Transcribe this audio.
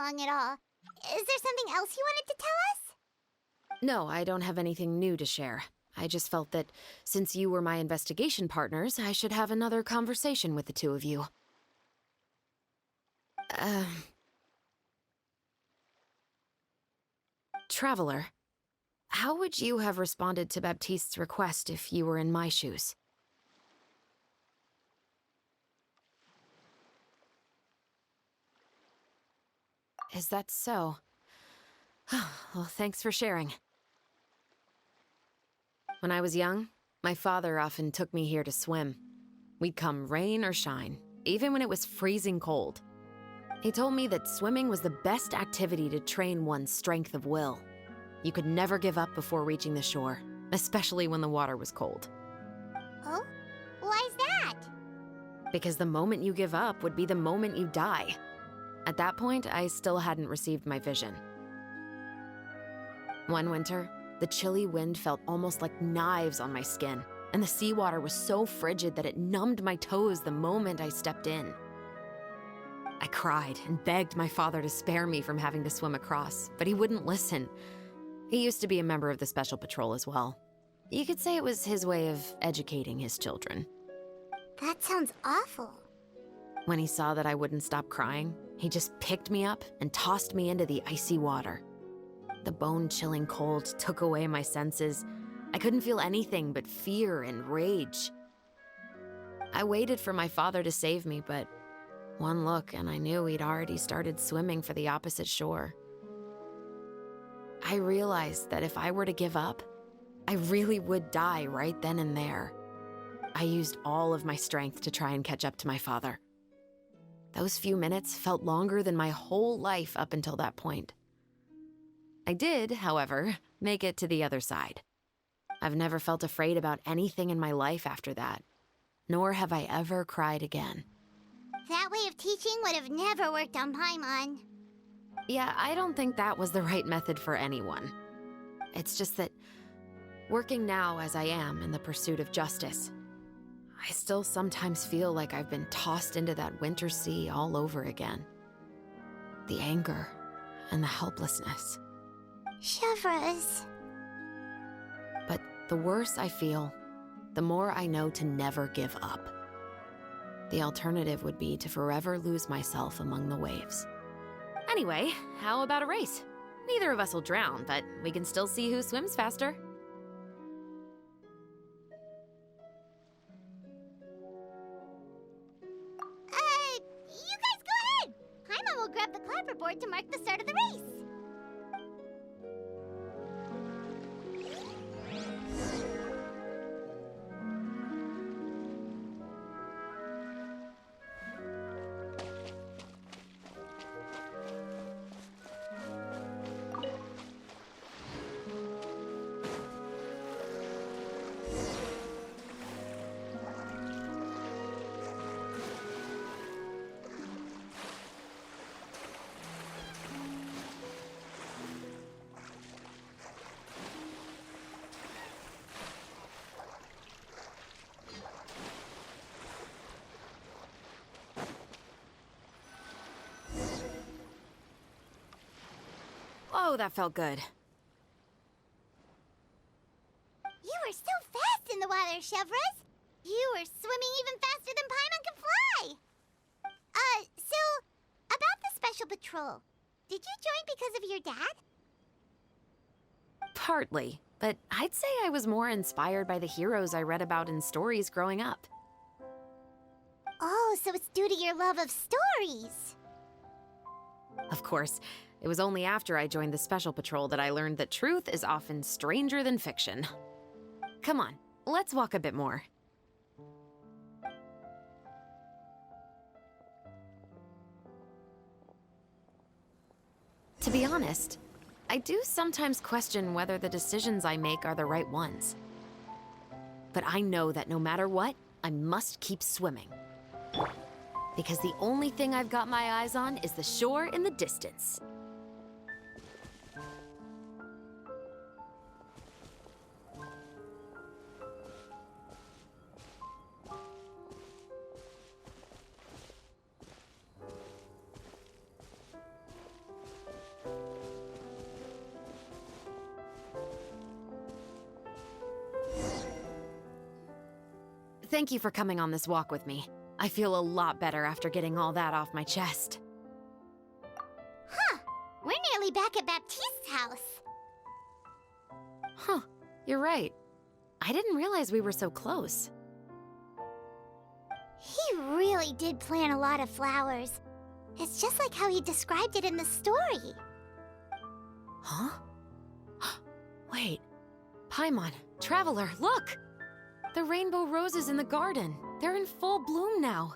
long at all. Is there something else you wanted to tell us? No, I don't have anything new to share. I just felt that since you were my investigation partners, I should have another conversation with the two of you. Traveler, how would you have responded to Baptiste's request if you were in my shoes? Is that so? Well, thanks for sharing. When I was young, my father often took me here to swim. We'd come rain or shine, even when it was freezing cold. He told me that swimming was the best activity to train one's strength of will. You could never give up before reaching the shore, especially when the water was cold. Oh? Why's that? Because the moment you give up would be the moment you die. At that point, I still hadn't received my vision. One winter, the chilly wind felt almost like knives on my skin, and the seawater was so frigid that it numbed my toes the moment I stepped in. I cried and begged my father to spare me from having to swim across, but he wouldn't listen. He used to be a member of the Special Patrol as well. You could say it was his way of educating his children. That sounds awful. When he saw that I wouldn't stop crying, he just picked me up and tossed me into the icy water. The bone-chilling cold took away my senses. I couldn't feel anything but fear and rage. I waited for my father to save me, but one look and I knew he'd already started swimming for the opposite shore. I realized that if I were to give up, I really would die right then and there. I used all of my strength to try and catch up to my father. Those few minutes felt longer than my whole life up until that point. I did, however, make it to the other side. I've never felt afraid about anything in my life after that, nor have I ever cried again. That way of teaching would have never worked on Paimon. Yeah, I don't think that was the right method for anyone. It's just that, working now as I am in the pursuit of justice, I still sometimes feel like I've been tossed into that winter sea all over again. The anger and the helplessness. Chevreuse. But the worse I feel, the more I know to never give up. The alternative would be to forever lose myself among the waves. Anyway, how about a race? Neither of us will drown, but we can still see who swims faster. You guys go ahead! Paimon will grab the clapperboard to mark the start of the race. Oh, that felt good. You were so fast in the water, Chevreuse. You were swimming even faster than Paimon can fly. So, about the Special Patrol, did you join because of your dad? Partly, but I'd say I was more inspired by the heroes I read about in stories growing up. Oh, so it's due to your love of stories. Of course, it was only after I joined the Special Patrol that I learned that truth is often stranger than fiction. Come on, let's walk a bit more. To be honest, I do sometimes question whether the decisions I make are the right ones. But I know that no matter what, I must keep swimming. Because the only thing I've got my eyes on is the shore in the distance. Thank you for coming on this walk with me. I feel a lot better after getting all that off my chest. Huh. We're nearly back at Baptiste's house. Huh, you're right. I didn't realize we were so close. He really did plant a lot of flowers. It's just like how he described it in the story. Huh? Wait. Paimon, Traveler, look! The rainbow roses in the garden. They're in full bloom now.